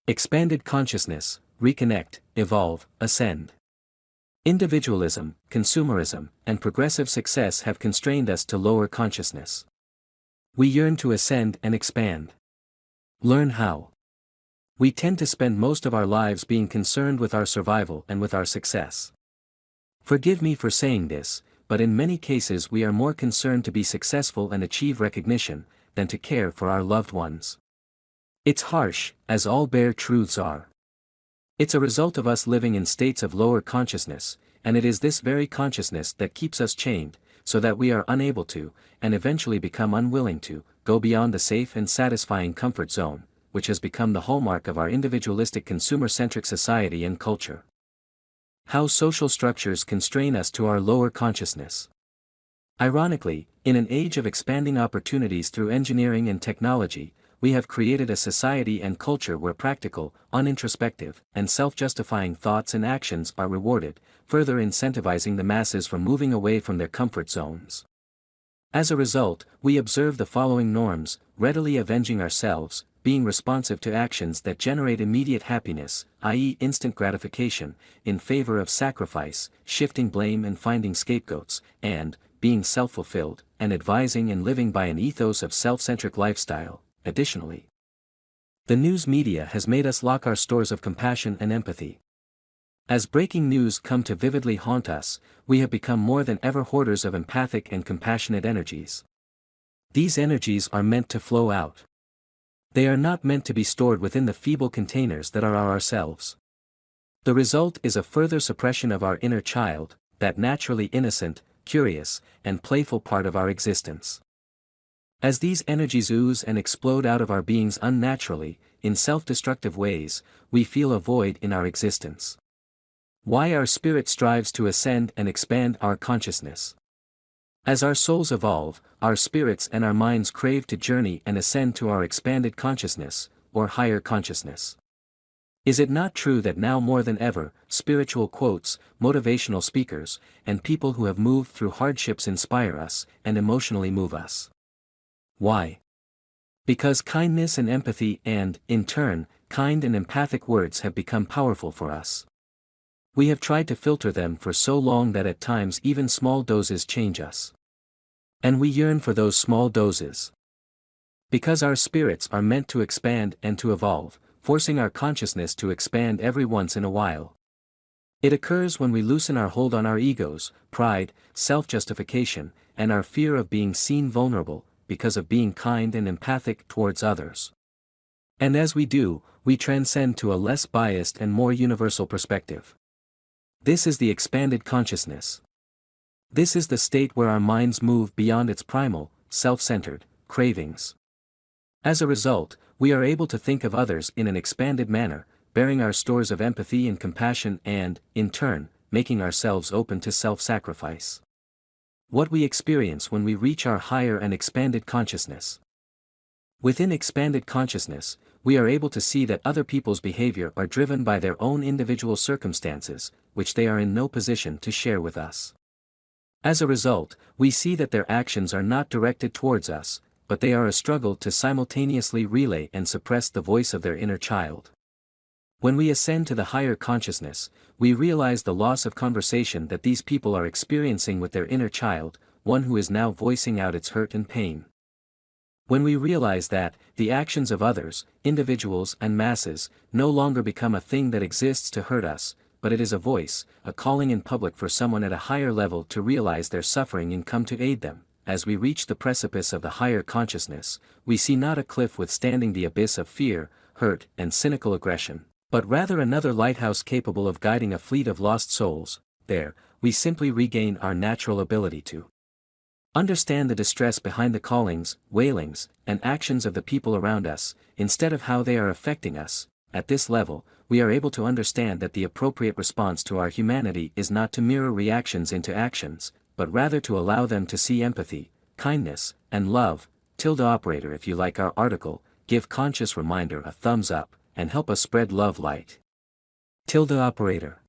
Expanded consciousness, reconnect, evolve, ascend. Individualism, consumerism, and progressive success have constrained us to lower consciousness. We yearn to ascend and expand. Learn how. We tend to spend most of our lives being concerned with our survival and with our success. Forgive me for saying this, but in many cases we are more concerned to be successful and achieve recognition, than to care for our loved ones. It's harsh, as all bare truths are. It's a result of us living in states of lower consciousness, and it is this very consciousness that keeps us chained, so that we are unable to, and eventually become unwilling to, go beyond the safe and satisfying comfort zone, which has become the hallmark of our individualistic consumer-centric society and culture. How social structures constrain us to our lower consciousness. Ironically, in an age of expanding opportunities through engineering and technology, we have created a society and culture where practical, unintrospective, and self-justifying thoughts and actions are rewarded, further incentivizing the masses from moving away from their comfort zones. As a result, we observe the following norms: readily avenging ourselves, being responsive to actions that generate immediate happiness, i.e. instant gratification, in favor of sacrifice, shifting blame and finding scapegoats, and being self-fulfilled, and advising and living by an ethos of self-centric lifestyle. Additionally, the news media has made us lock our stores of compassion and empathy. As breaking news come to vividly haunt us, we have become more than ever hoarders of empathic and compassionate energies. These energies are meant to flow out. They are not meant to be stored within the feeble containers that are ourselves. The result is a further suppression of our inner child, that naturally innocent, curious, and playful part of our existence. As these energies ooze and explode out of our beings unnaturally, in self-destructive ways, we feel a void in our existence. Why our spirit strives to ascend and expand our consciousness. As our souls evolve, our spirits and our minds crave to journey and ascend to our expanded consciousness, or higher consciousness. Is it not true that now more than ever, spiritual quotes, motivational speakers, and people who have moved through hardships inspire us and emotionally move us? Why? Because kindness and empathy and, in turn, kind and empathic words have become powerful for us. We have tried to filter them for so long that at times even small doses change us. And we yearn for those small doses. Because our spirits are meant to expand and to evolve, forcing our consciousness to expand every once in a while. It occurs when we loosen our hold on our egos, pride, self-justification, and our fear of being seen vulnerable, because of being kind and empathic towards others. And as we do, we transcend to a less biased and more universal perspective. This is the expanded consciousness. This is the state where our minds move beyond its primal, self-centered, cravings. As a result, we are able to think of others in an expanded manner, bearing our stores of empathy and compassion and, in turn, making ourselves open to self-sacrifice. What we experience when we reach our higher and expanded consciousness. Within expanded consciousness, we are able to see that other people's behavior are driven by their own individual circumstances, which they are in no position to share with us. As a result, we see that their actions are not directed towards us, but they are a struggle to simultaneously relay and suppress the voice of their inner child. When we ascend to the higher consciousness, we realize the loss of conversation that these people are experiencing with their inner child, one who is now voicing out its hurt and pain. When we realize that, the actions of others, individuals and masses, no longer become a thing that exists to hurt us, but it is a voice, a calling in public for someone at a higher level to realize their suffering and come to aid them. As we reach the precipice of the higher consciousness, we see not a cliff withstanding the abyss of fear, hurt, and cynical aggression, but rather another lighthouse capable of guiding a fleet of lost souls. There, we simply regain our natural ability to understand the distress behind the callings, wailings, and actions of the people around us, instead of how they are affecting us. At this level, we are able to understand that the appropriate response to our humanity is not to mirror reactions into actions, but rather to allow them to see empathy, kindness, and love. Operator, if you like our article, give conscious reminder a thumbs up, and help us spread love light. Operator.